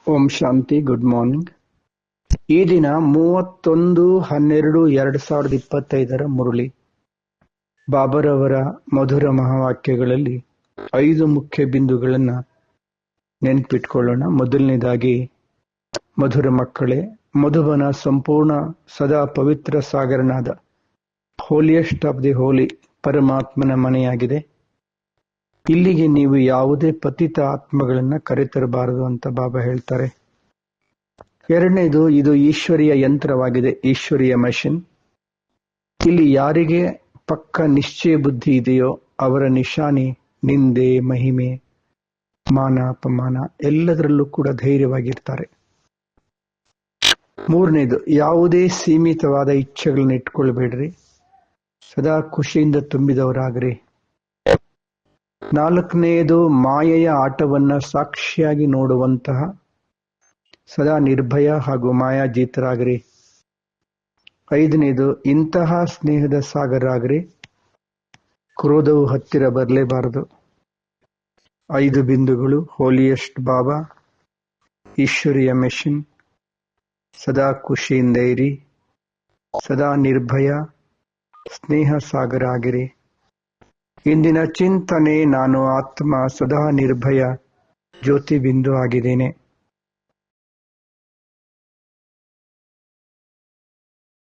ಓಂ ಶಾಂತಿ. Good morning. ಈ ದಿನ 31/12/2025 ಮುರಳಿ ಬಾಬರವರ ಮಧುರ ಮಹಾವಾಕ್ಯಗಳಲ್ಲಿ 5 ಮುಖ್ಯ ಬಿಂದುಗಳನ್ನು ನೆನ್ಪಿಟ್ಕೊಳ್ಳೋಣ. ಮೊದಲನೇದಾಗಿ, ಮಧುರ ಮಕ್ಕಳೇ, ಮಧುಬನ ಸಂಪೂರ್ಣ ಸದಾ ಪವಿತ್ರ ಸಾಗರನಾದ ಹೋಲಿಯೆಸ್ಟ್ ಆಫ್ ದಿ ಹೋಲಿ ಪರಮಾತ್ಮನ ಮನೆಯಾಗಿದೆ. ಇಲ್ಲಿಗೆ ನೀವು ಯಾವುದೇ ಪತಿತ ಆತ್ಮಗಳನ್ನ ಕರೆತರಬಾರದು ಅಂತ ಬಾಬಾ ಹೇಳ್ತಾರೆ. ಎರಡನೇದು, ಇದು ಈಶ್ವರಿಯ ಯಂತ್ರವಾಗಿದೆ, ಈಶ್ವರಿಯ ಮಷಿನ್. ಇಲ್ಲಿ ಯಾರಿಗೆ ಪಕ್ಕ ನಿಶ್ಚಯ ಬುದ್ಧಿ ಇದೆಯೋ ಅವರ ನಿಶಾನಿ ನಿಂದೆ, ಮಹಿಮೆ, ಮಾನ, ಅಪಮಾನ ಎಲ್ಲದರಲ್ಲೂ ಕೂಡ ಧೈರ್ಯವಾಗಿರ್ತಾರೆ. ಮೂರನೇದು, ಯಾವುದೇ ಸೀಮಿತವಾದ ಇಚ್ಛೆಗಳನ್ನ ಇಟ್ಕೊಳ್ಬೇಡ್ರಿ, ಸದಾ ಖುಷಿಯಿಂದ ತುಂಬಿದವರಾಗ್ರಿ. ನಾಲ್ಕನೆಯದು, ಮಾಯೆಯ ಆಟವನ್ನ ಸಾಕ್ಷಿಯಾಗಿ ನೋಡುವಂತಹ ಸದಾ ನಿರ್ಭಯ ಹಾಗೂ ಮಾಯಾಜೀತರಾಗ್ರಿ. ಐದನೇದು, ಇಂತಹ ಸ್ನೇಹದ ಸಾಗರ ಆಗ್ರಿ, ಕ್ರೋಧವು ಹತ್ತಿರ ಬರಲೇಬಾರದು. 5 ಬಿಂದುಗಳು: ಹೋಲಿಯೆಸ್ಟ್ ಬಾಬಾ, ಈಶ್ವರಿಯ ಮೆಷಿನ್, ಸದಾ ಖುಷಿಯಿಂದ ಇರಿ, ಸದಾ ನಿರ್ಭಯ, ಸ್ನೇಹ ಸಾಗರ ಆಗಿರಿ. ಇಂದಿನ ಚಿಂತನೆ: ನಾನು ಆತ್ಮ ಸದಾ ನಿರ್ಭಯ ಜ್ಯೋತಿ ಬಿಂದು ಆಗಿದ್ದೇನೆ.